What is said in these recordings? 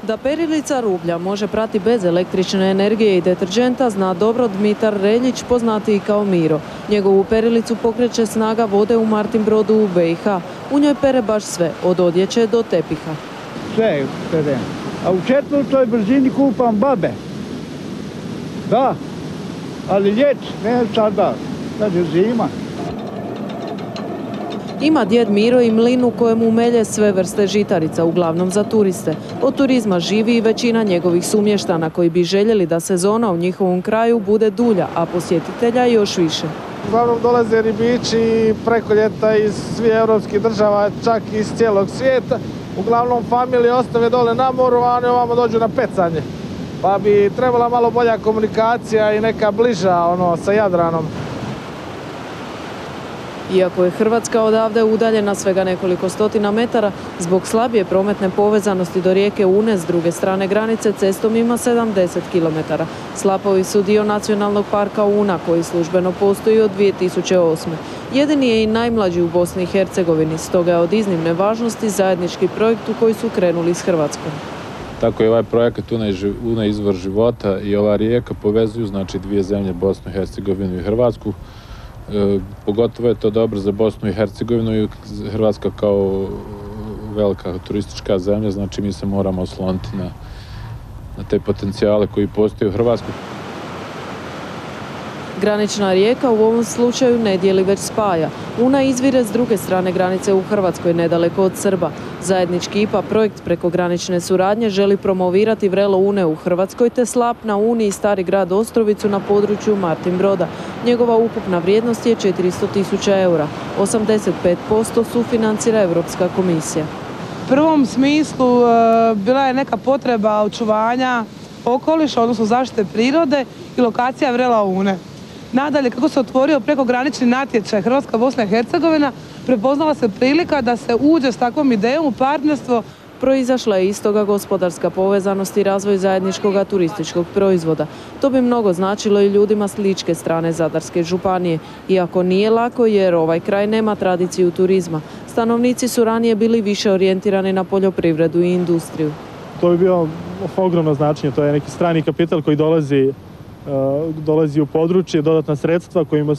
Da perilica rublja može prati bez električne energije i deterđenta zna dobro Dmitar Reljić, poznatiji kao Miro. Njegovu perilicu pokreće snaga vode u Martinbrodu u BiH. U njoj pere baš sve, od odjeće do tepiha. Sve perem. A u 4. brzini kupam babe. Da, ali ljeti, ne sada. Sad je zima. Ima djed Miro i mlin u kojemu melje sve vrste žitarica, uglavnom za turiste. Od turizma živi i većina njegovih sumještana koji bi željeli da sezona u njihovom kraju bude dulja, a posjetitelja još više. Uglavnom dolaze ribiči preko ljeta iz svih europskih država, čak i iz cijelog svijeta. Uglavnom familije ostave dole na moru, a oni ovamo dođu na pecanje. Pa bi trebala malo bolja komunikacija i neka bliža sa Jadranom. Iako je Hrvatska odavde udaljena svega nekoliko stotina metara, zbog slabije prometne povezanosti do rijeke Une s druge strane granice cestom ima 70 km. Slapovi su dio nacionalnog parka Una koji službeno postoji od 2008. Jedini je i najmlađi u Bosni i Hercegovini, stoga je od iznimne važnosti zajednički projekt u koji su krenuli s Hrvatskom. Tako je ovaj projekat Una izvor života i ova rijeka povezuju dvije zemlje, Bosnu i Hercegovinu i Hrvatsku. Pogotovo je to dobro za Bosnu i Hercegovinu i Hrvatska kao velika turistička zemlja, znači mi se moramo osloniti na te potencijale koji postoje u Hrvatskoj. Granična rijeka u ovom slučaju ne dijeli već spaja. Una izvire s druge strane granice u Hrvatskoj, nedaleko od Srba. Zajednički IPA projekt preko granične suradnje želi promovirati vrelo Une u Hrvatskoj te slap na Uni i Stari grad Ostrovicu na području Martinbroda. Njegova ukupna vrijednost je 400.000 eura. 85% sufinancira Europska komisija. U prvom smislu bila je neka potreba očuvanja okoliša, odnosno zaštite prirode i lokacija vrela Une. Nadalje, kako se otvorio prekogranični natječaj Hrvatska-Bosna i Hercegovina, prepoznala se prilika da se uđe s takvom idejom u partnerstvo. Proizašla je iz toga gospodarska povezanost i razvoj zajedničkog turističkog proizvoda. To bi mnogo značilo i ljudima s ličke strane Zadarske županije. Iako nije lako jer ovaj kraj nema tradiciju turizma. Stanovnici su ranije bili više orijentirani na poljoprivredu i industriju. To bi bio ogromno značenje, to je neki strani kapital koji dolazi u područje, dodatna sredstva kojima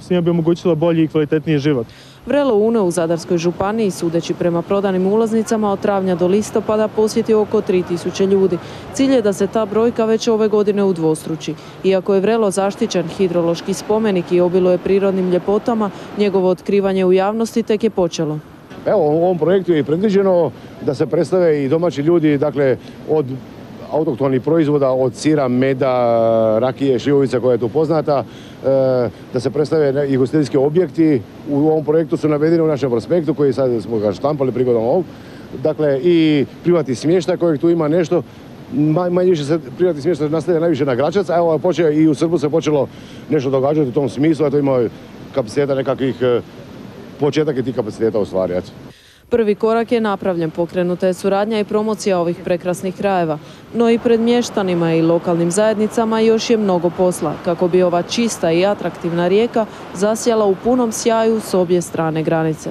svima bi omogućila bolji i kvalitetniji život. Vrelo Une u Zadarskoj županiji, sudeći prema prodanim ulaznicama, od travnja do listopada posjeti oko 3000 ljudi. Cilj je da se ta brojka već ove godine udvostruči. Iako je Vrelo zaštićen hidrološki spomenik i obiluje prirodnim ljepotama, njegovo otkrivanje u javnosti tek je počelo. Evo, u ovom projektu je predviđeno da se predstave i domaći ljudi, dakle, od autohtonih proizvoda, od sira, meda, rakije, šljivovica koja je tu poznata, da se predstave i ugostiteljski objekti. U ovom projektu su navedeni u našem prospektu koji sad smo ga štampali prigodom ovog. Dakle, i privatni smještaj kojeg tu ima nešto. Manje više se privatni smještaj nastavlja najviše na Gračac, a evo i u Srbu se počelo nešto događati u tom smislu, a to ima kapaciteta nekakvih, početak je tih kapaciteta u stvari. Prvi korak je napravljen, pokrenuta je suradnja i promocija ovih prekrasnih krajeva. No i pred mještanima i lokalnim zajednicama još je mnogo posla, kako bi ova čista i atraktivna rijeka zasjala u punom sjaju s obje strane granice.